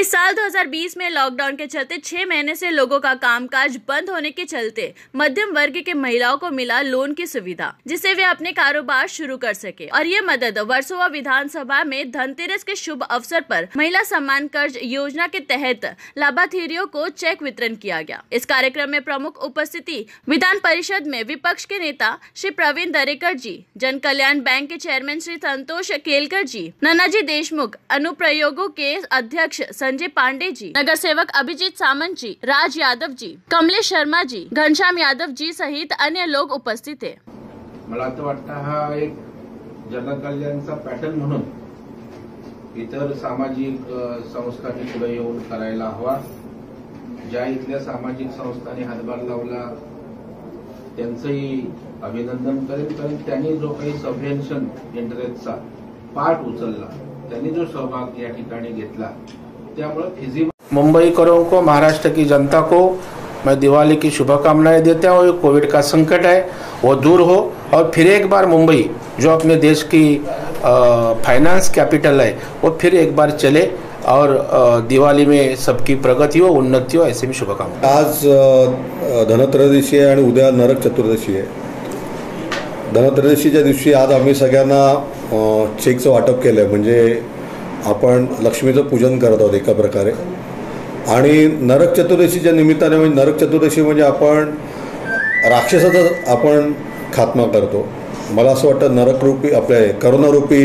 साल 2020 में लॉकडाउन के चलते 6 महीने से लोगों का कामकाज बंद होने के चलते मध्यम वर्ग के महिलाओं को मिला लोन की सुविधा, जिससे वे अपने कारोबार शुरू कर सके। और ये मदद वर्सोवा विधानसभा में धनतेरस के शुभ अवसर पर महिला सम्मान कर्ज योजना के तहत लाभार्थियों को चेक वितरण किया गया। इस कार्यक्रम में प्रमुख उपस्थिति विधान परिषद में विपक्ष के नेता श्री प्रवीण दरेकर जी, जन कल्याण बैंक के चेयरमैन श्री संतोष केलकर जी, नानाजी देशमुख अनुप्रयोगों के अध्यक्ष संजय पांडे जी, नगर सेवक अभिजीत सामंत जी, राज यादव जी, कमलेश शर्मा जी, घनश्याम यादव जी सहित अन्य लोग उपस्थित थे। मला तर वाटतं हा एक जनकल्याणचा पॅटर्न म्हणून इतर सामाजिक संस्थांनी पुढे येऊन करायला हवा। ज्या इथल्या सामाजिक संस्थांनी हातभार लावला त्यांचंही अभिनंदन करेन, कारण त्यांनी जो काही सबव्हेन्शन इंटरेस्टचा पार्ट उचलला, त्यांनी जो सहभाग या ठिकाणी घेतला, त्यामुळे फिजिबल। मुंबईकरों को, महाराष्ट्र की जनता को मैं दिवाली की शुभकामनाएं देता हूँ। कोविड का संकट है वो दूर हो और फिर एक बार मुंबई जो अपने देश की फाइनेंस कैपिटल है वो फिर एक बार चले और दिवाली में सबकी प्रगति हो, उन्नति हो, ऐसे मी शुभकामना। आज धनत्रयोदशी आहे आणि उद्या नरक चतुर्दशी आहे। धनत्रयोदशीच्या दिवशी आज आम्ही सगळ्यांना चेकचं वाटप केलं आहे, म्हणजे आपण लक्ष्मीचं पूजन करत आहोत एका प्रकारे। आणि नरक चतुर्दशीच्या निमित्ताने, म्हणजे नरक चतुर्दशी म्हणजे आपण राक्षसाचा आपण खात्मा करतो। मला असं वाटतं नरकरूपी आपल्या करोनारूपी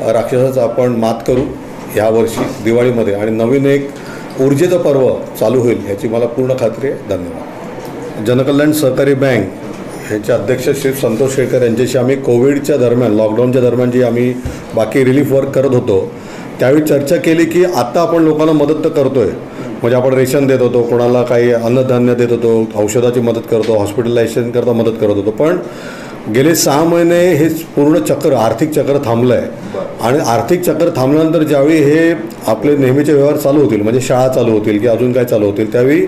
राक्षसाचा आपण मात करू ह्या वर्षी दिवाळीमध्ये, आणि नवीन एक ऊर्जेचं पर्व चालू होईल याची मला पूर्ण खात्री आहे। धन्यवाद। जनकल्याण सहकारी बँक यांचे अध्यक्ष श्री संतोष केळकर यांच्याशी आम्ही कोविडच्या दरम्यान, लॉकडाऊनच्या दरम्यान जी आम्ही बाकी रिलीफ वर्क करत होतो त्यावेळी चर्चा केली की आता आपण लोकांना मदत तर करतोय, म्हणजे आपण रेशन देत होतो, कोणाला काही अन्नधान्य देत होतो, औषधाची मदत करतो, हॉस्पिटलायझेशन करता मदत करत होतो, पण गेले 6 महिने हे पूर्ण चक्र, आर्थिक चक्र थांबलं आहे। आणि आर्थिक चक्र थांबल्यानंतर ज्यावेळी हे आपले नेहमीचे व्यवहार चालू होतील, म्हणजे शाळा चालू होतील की अजून काय चालू होतील, त्यावेळी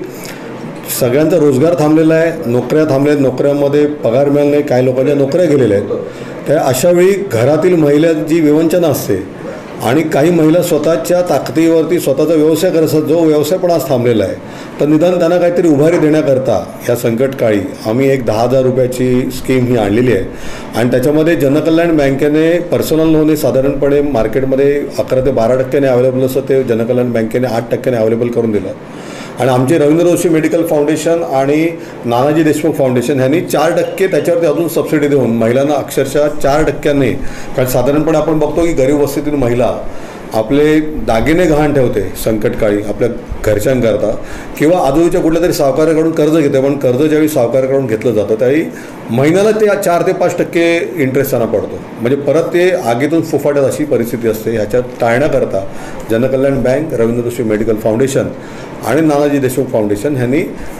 सगळ्यांचा रोजगार थांबलेला आहे, नोकऱ्या थांबल्या, नोकऱ्यांमध्ये पगार मिळाला नाही, काही लोकांच्या नोकऱ्या गेलेल्या आहेत। त्या अशावेळी घरातील महिलांची विवंचना असते आणि काही महिला स्वतःच्या ताकदीवरती स्वतःचा व्यवसाय करत असतात, जो व्यवसाय पण आज थांबलेला आहे। तर निदान त्यांना काहीतरी उभारी देण्याकरता या संकटकाळी आम्ही एक 10,000 रुपयाची स्कीम ही आणलेली आहे। आणि त्याच्यामध्ये जनकल्याण बँकेने पर्सनल लोन हे साधारणपणे मार्केटमध्ये 11 ते 12% अवेलेबल असतं, ते जनकल्याण बँकेने 8% अवेलेबल करून दिलं। आणि आमचे रवींद्र जोशी मेडिकल फाउंडेशन आणि नानाजी देशमुख फाउंडेशन ह्यांनी 4% त्याच्यावरती अजून सबसिडी देऊन महिलांना अक्षरशः 4%, कारण साधारणपणे आपण बघतो की गरीब वस्तीतील महिला आपले दागिने गहाण ठेवते संकटकाळी आपल्या घरच्यांकरता, किंवा आजूबाजूच्या कुठल्या तरी सावकाराकडून कर्ज घेते, पण कर्ज ज्यावेळी सावकाराकडून घेतलं जातं त्यावेळी महिन्याला ते 4 ते 5% इंटरेस्ट त्यांना पडतो, म्हणजे परत ते आगीतून फुफाट्यात अशी परिस्थिती असते। ह्याच्यात टाळण्याकरता जनकल्याण bank, Ravindra Joshi medical foundation आणि नानाजी देशमुख फाउंडेशन ह्यांनी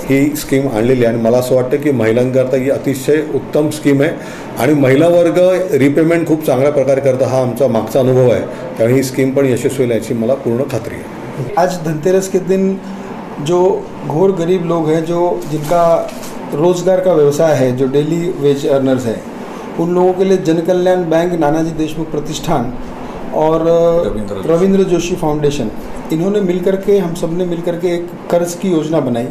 ही स्कीम आणलेली आहे। आणि मला असं वाटतं की महिलांकरता ही अतिशय उत्तम स्कीम आहे आणि महिला वर्ग रिपेमेंट खूप चांगल्या प्रकारे करता, हा आमचा मागचा अनुभव आहे, त्यामुळे ही स्कीम पण यशस्वी होईल याची मला पूर्ण खात्री है। आज धनतेरस के दिन जो घोर गरीब लोग हैं, जो जिनका रोज़गार का व्यवसाय है, जो डेली वेज अर्नर्स हैं, उन लोगों के लिए जनकल्याण बैंक, नानाजी देशमुख प्रतिष्ठान और रवींद्र जोशी फाउंडेशन, इन्होंने मिलकर के, हम सब ने मिलकर के एक कर्ज की योजना बनाई।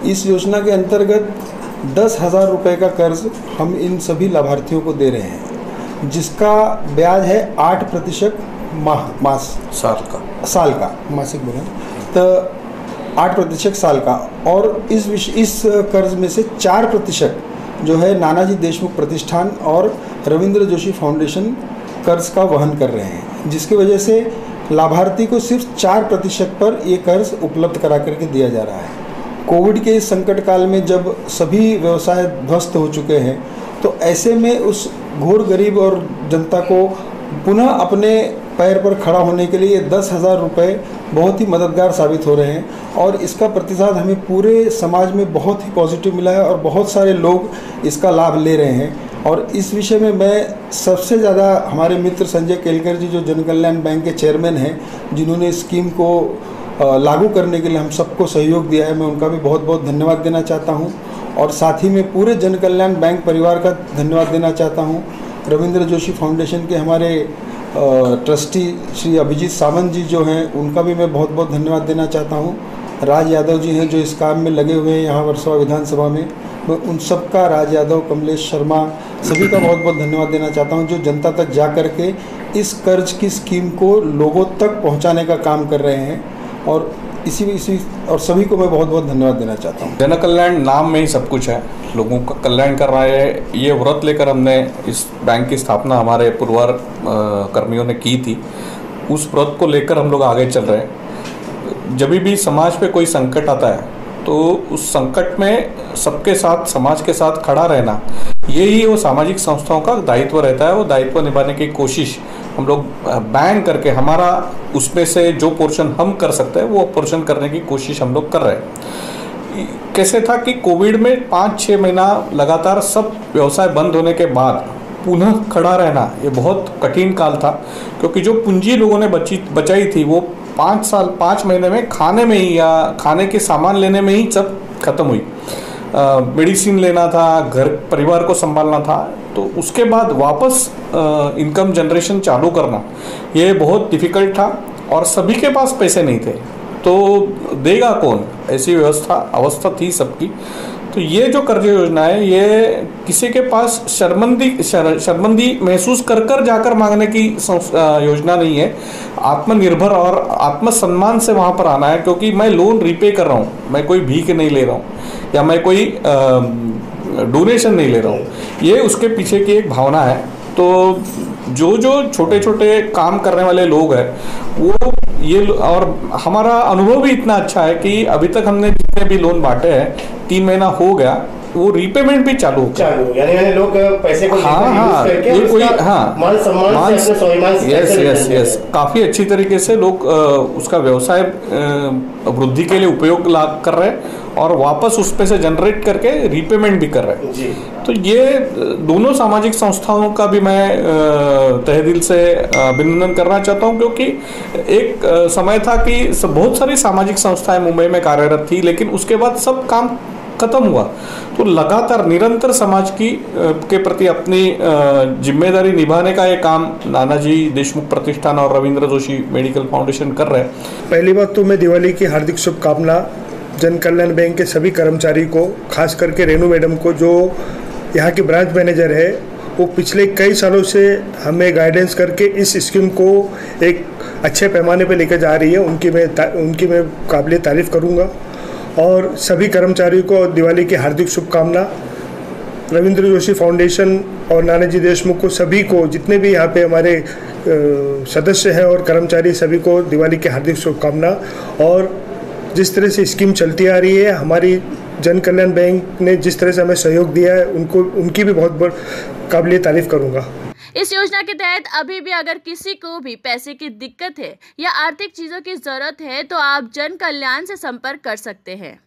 इस योजना के अंतर्गत 10,000 रुपये का कर्ज हम इन सभी लाभार्थियों को दे रहे हैं, जिसका ब्याज है 8% साल का मासिक बोला तो 8% साल का। और इस कर्ज में से 4% जो है नानाजी देशमुख प्रतिष्ठान और रवींद्र जोशी फाउंडेशन कर्ज का वहन कर रहे हैं, जिसकी वजह से लाभार्थी को सिर्फ 4% पर ये कर्ज उपलब्ध करा करके दिया जा रहा है। कोविड के इस संकट काल में जब सभी व्यवसाय ध्वस्त हो चुके हैं, तो ऐसे में उस घोर गरीब और जनता को पुनः अपने पैर पर खड़ा होने के लिए 10,000 रुपये बहुत ही मददगार साबित हो रहे हैं। और इसका प्रतिसाद हमें पूरे समाज में बहुत ही पॉजिटिव मिला है और बहुत सारे लोग इसका लाभ ले रहे हैं। और इस विषय में मैं सबसे ज़्यादा हमारे मित्र संजय केलकर जी, जो जनकल्याण बैंक के चेयरमैन हैं, जिन्होंने इस स्कीम को लागू करने के लिए हम सबको सहयोग दिया है, मैं उनका भी बहुत बहुत धन्यवाद देना चाहता हूं। और साथ ही मैं पूरे जनकल्याण बैंक परिवार का धन्यवाद देना चाहता हूं। रवींद्र जोशी फाउंडेशन के हमारे ट्रस्टी श्री अभिजीत सावंत जी जो हैं उनका भी मैं बहुत बहुत धन्यवाद देना चाहता हूँ। राज यादव जी हैं जो इस काम में लगे हुए हैं यहाँ वर्सोवा विधानसभा में, मैं उन सब का, राज यादव, कमलेश शर्मा, सभी का बहुत बहुत धन्यवाद देना चाहता हूँ जो जनता तक जा कर के इस कर्ज की स्कीम को लोगों तक पहुँचाने का काम कर रहे हैं, और इसी और सभी को मैं बहुत बहुत धन्यवाद देना चाहता हूँ। जन कल्याण नाम में ही सब कुछ है, लोगों का कल्याण कर रहा है। ये व्रत लेकर हमने इस बैंक की स्थापना हमारे पूर्वार कर्मियों ने की थी, उस व्रत को लेकर हम लोग आगे चल रहे हैं। जब भी समाज पे कोई संकट आता है तो उस संकट में सबके साथ, समाज के साथ खड़ा रहना, यही वो सामाजिक संस्थाओं का दायित्व रहता है। वो दायित्व निभाने की कोशिश हम लोग बैंक करके, हमारा उसमें से जो पोर्शन हम कर सकते हैं वो पोर्शन करने की कोशिश हम लोग कर रहे हैं। कैसे था कि कोविड में 5-6 महीना लगातार सब व्यवसाय बंद होने के बाद पुनः खड़ा रहना ये बहुत कठिन काल था, क्योंकि जो पूंजी लोगों ने बचाई थी वो 5 महीने में खाने में ही या खाने के सामान लेने में ही सब खत्म हुई। मेडिसिन लेना था, घर परिवार को संभालना था, तो उसके बाद वापस इनकम जनरेशन चालू करना ये बहुत डिफ़िकल्ट था और सभी के पास पैसे नहीं थे, तो देगा कौन, ऐसी अवस्था थी सबकी। तो ये जो कर्ज योजना है ये किसी के पास शर्मंदी महसूस कर जाकर मांगने की योजना नहीं है। आत्मनिर्भर और आत्मसम्मान से वहाँ पर आना है, क्योंकि मैं लोन रीपे कर रहा हूँ, मैं कोई भीख नहीं ले रहा हूँ या मैं कोई डोनेशन नहीं ले रहा हूँ, ये उसके पीछे की एक भावना है। तो जो छोटे छोटे काम करने वाले लोग हैं वो ये, और हमारा अनुभव भी इतना अच्छा है कि अभी तक हमने जितने भी लोन बांटे हैं 3 महीना हो गया, वो रीपेमेंट भी चालू यानी लोग पैसे को हाँ ये कोई यस काफ़ी अच्छी तरीके से लोग उसका व्यवसाय वृद्धि के लिए उपयोग कर रहे हैं और वापस उस पे से जनरेट करके रीपेमेंट भी कर रहे हैं। तो ये दोनों सामाजिक संस्थाओं का भी मैं तहे दिल से अभिनंदन करना चाहता हूँ, क्योंकि एक समय था कि बहुत सारी सामाजिक संस्थाएं मुंबई में कार्यरत थी, लेकिन उसके बाद सब काम खत्म हुआ। तो लगातार निरंतर समाज के प्रति अपनी जिम्मेदारी निभाने का ये काम नानाजी देशमुख प्रतिष्ठान और रविंद्र जोशी मेडिकल फाउंडेशन कर रहे हैं। पहली बात तो मैं दिवाली की हार्दिक शुभकामना जन कल्याण बैंक के सभी कर्मचारी को, खास करके रेनू मैडम को जो यहाँ की ब्रांच मैनेजर है, वो पिछले कई सालों से हमें गाइडेंस करके इस स्कीम को एक अच्छे पैमाने पर लेकर जा रही है। उनकी मैं काबिल तारीफ़ करूँगा और सभी कर्मचारियों को दिवाली की हार्दिक शुभकामना। रविंद्र जोशी फाउंडेशन और नानाजी देशमुख को, सभी को, जितने भी यहाँ पे हमारे सदस्य हैं और कर्मचारी, सभी को दिवाली की हार्दिक शुभकामना। और जिस तरह से स्कीम चलती आ रही है, हमारी जन कल्याण बैंक ने जिस तरह से हमें सहयोग दिया है, उनकी भी बहुत काबिल तारीफ़ करूँगा। इस योजना के तहत अभी भी अगर किसी को भी पैसे की दिक्कत है या आर्थिक चीजों की जरूरत है तो आप जन कल्याण से संपर्क कर सकते हैं।